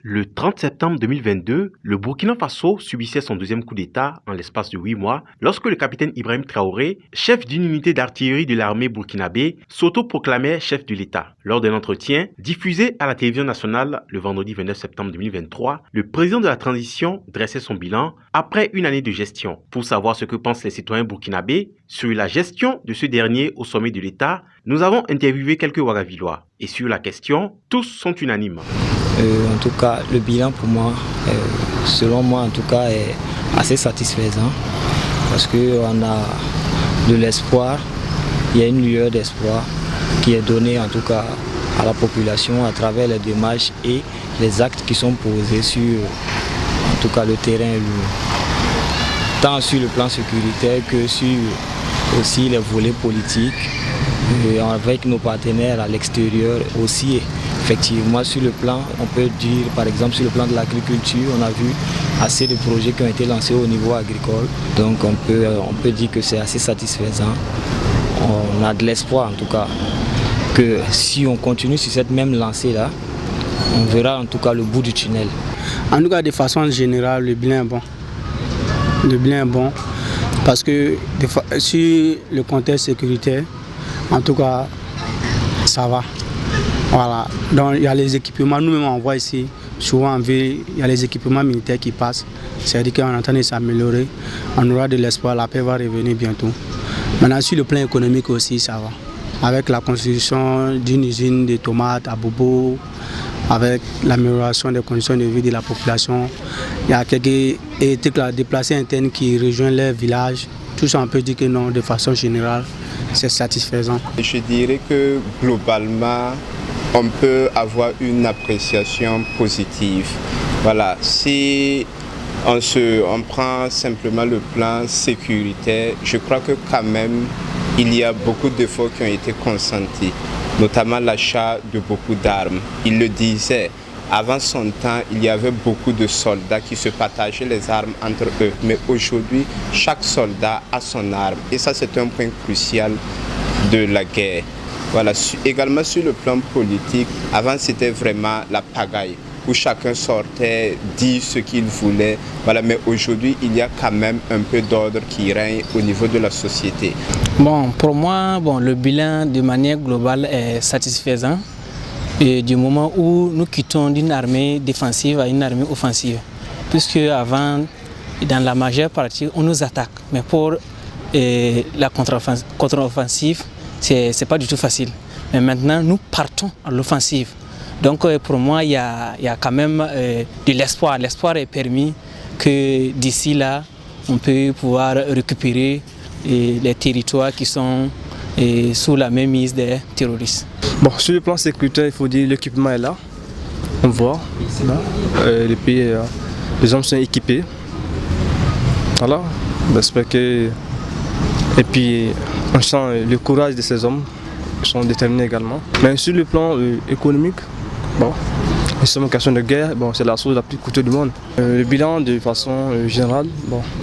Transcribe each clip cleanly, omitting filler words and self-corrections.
Le 30 septembre 2022, le Burkina Faso subissait son deuxième coup d'État en l'espace de 8 mois lorsque le capitaine Ibrahim Traoré, chef d'une unité d'artillerie de l'armée burkinabé, s'autoproclamait chef de l'État. Lors d'un entretien diffusé à la télévision nationale le vendredi 29 septembre 2023, le président de la transition dressait son bilan après une année de gestion. Pour savoir ce que pensent les citoyens burkinabés sur la gestion de ce dernier au sommet de l'État, nous avons interviewé quelques Ouagavillois. Et sur la question, tous sont unanimes. En tout cas, le bilan pour moi, selon moi en tout cas, est assez satisfaisant parce qu'on a de l'espoir, il y a une lueur d'espoir qui est donnée en tout cas à la population à travers les démarches et les actes qui sont posés sur en tout cas le terrain, tant sur le plan sécuritaire que sur aussi les volets politiques et avec nos partenaires à l'extérieur aussi. Effectivement, sur le plan, on peut dire par exemple sur le plan de l'agriculture, on a vu assez de projets qui ont été lancés au niveau agricole. Donc on peut dire que c'est assez satisfaisant. On a de l'espoir en tout cas que si on continue sur cette même lancée-là, on verra en tout cas le bout du tunnel. En tout cas, de façon générale, le bilan est bon. Le bilan est bon parce que sur le contexte sécuritaire, en tout cas, ça va. Voilà, donc il y a les équipements, nous-mêmes on voit ici, souvent en ville, il y a les équipements militaires qui passent, c'est-à-dire qu'on est en train de s'améliorer, on aura de l'espoir, la paix va revenir bientôt. Maintenant sur le plan économique aussi, ça va. Avec la construction d'une usine de tomates à Bobo, avec l'amélioration des conditions de vie de la population, il y a quelques déplacés internes qui rejoignent les villages, tout ça on peut dire que non, de façon générale, c'est satisfaisant. Je dirais que globalement, on peut avoir une appréciation positive. Voilà, si on prend simplement le plan sécuritaire, je crois que quand même, il y a beaucoup d'efforts qui ont été consentis, notamment l'achat de beaucoup d'armes. Il le disait, avant son temps, il y avait beaucoup de soldats qui se partageaient les armes entre eux. Mais aujourd'hui, chaque soldat a son arme. Et ça, c'est un point crucial de la guerre. Voilà. Également sur le plan politique, avant c'était vraiment la pagaille, où chacun sortait, dit ce qu'il voulait. Voilà. Mais aujourd'hui, il y a quand même un peu d'ordre qui règne au niveau de la société. Bon, pour moi, le bilan de manière globale est satisfaisant. Et du moment où nous quittons d'une armée défensive à une armée offensive. Puisque avant, dans la majeure partie, on nous attaque. Mais pour la contre-offensive, c'est pas du tout facile. Mais maintenant, nous partons à l'offensive. Donc pour moi, il y a quand même de l'espoir. L'espoir est permis que d'ici là, on peut pouvoir récupérer les territoires qui sont sous la mainmise des terroristes. Bon, sur le plan sécuritaire, il faut dire que l'équipement est là. On voit. Les hommes sont équipés. Voilà. J'espère que. Et puis, on sent le courage de ces hommes. Ils sont déterminés également. Mais sur le plan économique, les sommes en question de guerre, c'est la chose la plus coûteuse du monde. Le bilan, de façon générale,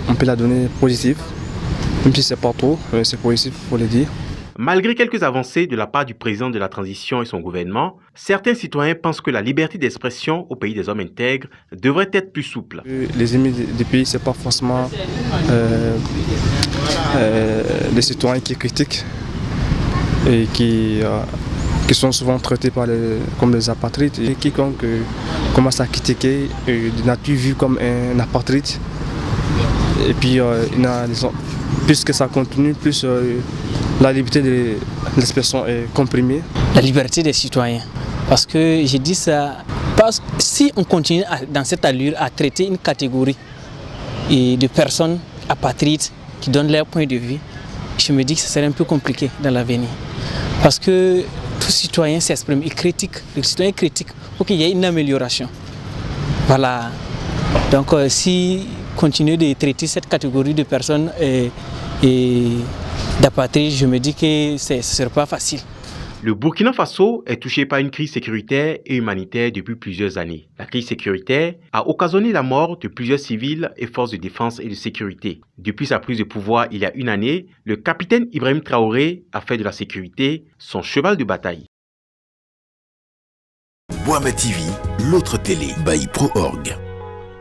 on peut la donner positive. Même si c'est pas trop, c'est positif, il faut le dire. Malgré quelques avancées de la part du président de la transition et son gouvernement, certains citoyens pensent que la liberté d'expression au pays des hommes intègres devrait être plus souple. Les ennemis du pays, ce n'est pas forcément les citoyens qui critiquent et qui sont souvent traités comme des apatrides. Et quiconque commence à critiquer de nature vue comme un apatride. Et puis, plus que ça continue, plus la liberté de l'expression est comprimée. La liberté des citoyens. Parce que j'ai dit ça, parce que si on continue dans cette allure à traiter une catégorie de personnes apatrides qui donnent leur point de vue, je me dis que ce serait un peu compliqué dans l'avenir. Parce que tout citoyen s'exprime, il critique, le citoyen critique pour qu'il y ait une amélioration. Voilà. Donc si continuer de traiter cette catégorie de personnes d'apatrides, je me dis que ce ne serait pas facile. Le Burkina Faso est touché par une crise sécuritaire et humanitaire depuis plusieurs années. La crise sécuritaire a occasionné la mort de plusieurs civils et forces de défense et de sécurité. Depuis sa prise de pouvoir il y a une année, le capitaine Ibrahim Traoré a fait de la sécurité son cheval de bataille. Boama TV L'autre télé by ProOrg.